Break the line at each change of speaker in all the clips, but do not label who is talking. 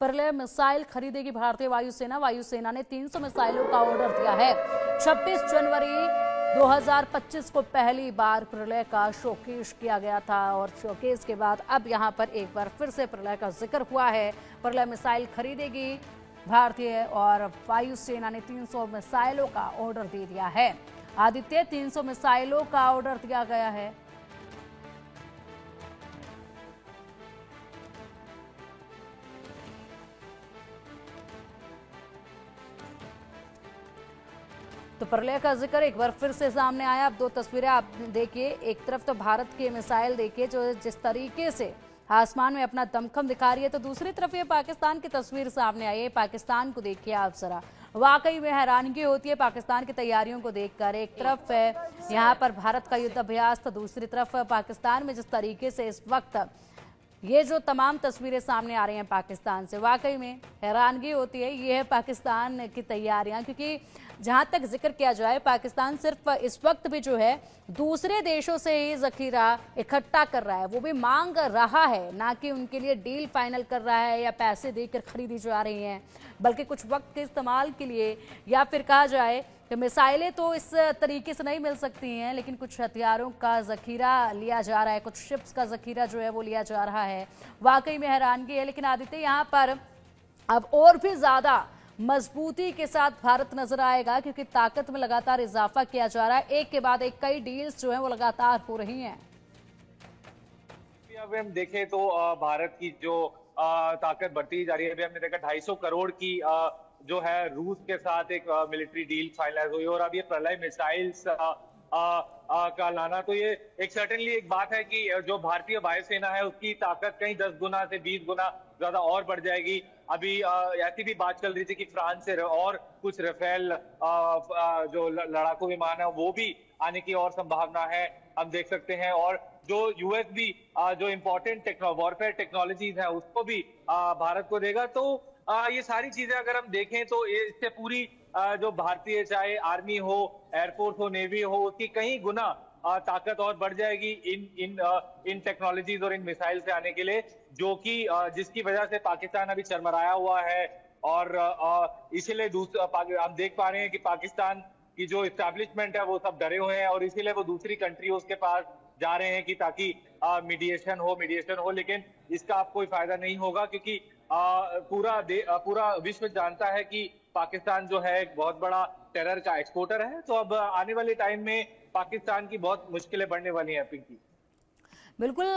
प्रलय मिसाइल खरीदेगी भारतीय वायुसेना। वायुसेना ने 300 मिसाइलों का ऑर्डर दिया है। 26 जनवरी 2025 को पहली बार प्रलय का शोकेस किया गया था और शोकेस के बाद अब यहां पर एक बार फिर से प्रलय का जिक्र हुआ है। प्रलय मिसाइल खरीदेगी भारतीय और वायुसेना ने 300 मिसाइलों का ऑर्डर दे दिया है। आदित्य, 300 मिसाइलों का ऑर्डर दिया गया है। तो प्रलय का जिक्र एक बार फिर से सामने आया। अब दो तस्वीरें आप देखिए, एक तरफ तो भारत की मिसाइल देखिए जो जिस तरीके से आसमान में अपना दमखम दिखा रही है, तो दूसरी तरफ ये पाकिस्तान की तस्वीर सामने आई है। पाकिस्तान को देखिए आप जरा, वाकई में हैरानगी होती है पाकिस्तान की तैयारियों को देखकर। एक तरफ है यहाँ पर भारत का युद्ध अभ्यास, तो दूसरी तरफ पाकिस्तान में जिस तरीके से इस वक्त ये जो तमाम तस्वीरें सामने आ रही हैं पाकिस्तान से, वाकई में हैरानगी होती है। ये है पाकिस्तान की तैयारियां, क्योंकि जहां तक जिक्र किया जाए पाकिस्तान सिर्फ इस वक्त भी जो है दूसरे देशों से ही जखीरा इकट्ठा कर रहा है, वो भी मांग रहा है, ना कि उनके लिए डील फाइनल कर रहा है या पैसे देकर खरीदी जा रही हैं, बल्कि कुछ वक्त के इस्तेमाल के लिए, या फिर कहा जाए कि मिसाइलें तो इस तरीके से नहीं मिल सकती हैं, लेकिन कुछ हथियारों का जखीरा लिया जा रहा है, कुछ शिप्स का जखीरा जो है वो लिया जा रहा है। वाकई में हैरानगी है। लेकिन आदित्य, यहाँ पर अब और भी ज्यादा मजबूती के साथ भारत नजर आएगा, क्योंकि ताकत में लगातार इजाफा किया जा रहा है। एक के बाद एक कई डील्स जो है वो लगातार हो रही हैं।
अब हम देखें तो भारत की जो ताकत बढ़ती जा रही है। अभी हमने देखा 250 करोड़ की जो है रूस के साथ एक मिलिट्री डील फाइनलाइज हुई, और अब ये प्रलय मिसाइल्स का लाना, तो ये एक सर्टेनली एक बात है कि जो भारतीय वायुसेना है उसकी ताकत कहीं 10 गुना से 20 गुना ज्यादा और बढ़ जाएगी। अभी ऐसी भी बात चल रही थी कि फ्रांस से और कुछ राफेल जो लड़ाकू विमान है वो भी आने की और संभावना है, हम देख सकते हैं। और जो यूएस भी जो इम्पोर्टेंट वॉरफेयर टेक्नोलॉजीज है उसको भी भारत को देगा। तो ये सारी चीजें अगर हम देखें तो इससे पूरी जो भारतीय चाहे आर्मी हो, एयरफोर्स हो, नेवी हो, उसकी कई गुना ताकत और बढ़ जाएगी इन टेक्नोलॉजीज और इन मिसाइल से आने के लिए, जो कि जिसकी वजह से पाकिस्तान अभी चरमराया हुआ है। और इसीलिए हम देख पा रहे हैं कि पाकिस्तान की जो इस्टेब्लिशमेंट है वो सब डरे हुए हैं, और इसीलिए वो दूसरी कंट्रियों के पास जा रहे हैं कि ताकि मीडिएशन हो। लेकिन इसका अब कोई फायदा नहीं होगा, क्योंकि पूरा विश्व जानता है कि पाकिस्तान जो है एक बहुत बड़ा टेरर का एक्सपोर्टर है। तो अब आने वाले टाइम में पाकिस्तान की बहुत मुश्किलें बढ़ने वाली हैं पिंकी।
बिल्कुल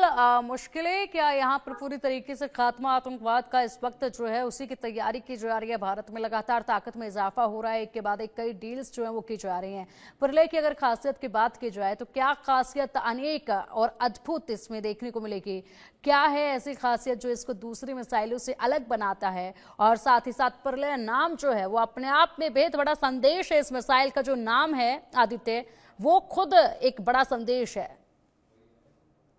मुश्किलें क्या, यहाँ पर पूरी तरीके से खात्मा आतंकवाद का इस वक्त जो है उसी की तैयारी की जा रही है। भारत में लगातार ताकत में इजाफा हो रहा है, एक के बाद एक कई डील्स जो है वो की जा रही हैं। प्रलय की अगर खासियत की बात की जाए तो क्या खासियत अनेक और अद्भुत इसमें देखने को मिलेगी? क्या है ऐसी खासियत जो इसको दूसरी मिसाइलों से अलग बनाता है? और साथ ही साथ प्रलय नाम जो है वो अपने आप में बेहद बड़ा संदेश है। इस मिसाइल का जो नाम है आदित्य, वो खुद एक बड़ा संदेश है।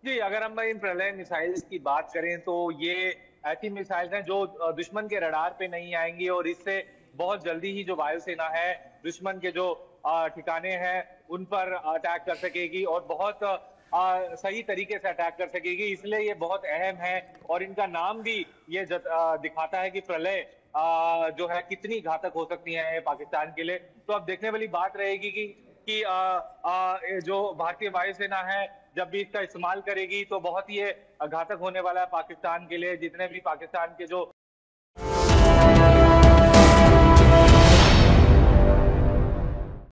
जी, अगर हम इन प्रलय मिसाइल्स की बात करें तो ये ऐसी मिसाइल्स हैं जो दुश्मन के रडार पे नहीं आएंगी, और इससे बहुत जल्दी ही जो वायुसेना है दुश्मन के जो ठिकाने हैं उन पर अटैक कर सकेगी, और बहुत सही तरीके से अटैक कर सकेगी। इसलिए ये बहुत अहम है, और इनका नाम भी ये दिखाता है कि प्रलय जो है कितनी घातक हो सकती है पाकिस्तान के लिए। तो अब देखने वाली बात रहेगी कि जो भारतीय वायुसेना है जब भी इसका इस्तेमाल करेगी तो बहुत ही घातक होने वाला है पाकिस्तान के लिए। जितने भी पाकिस्तान के जो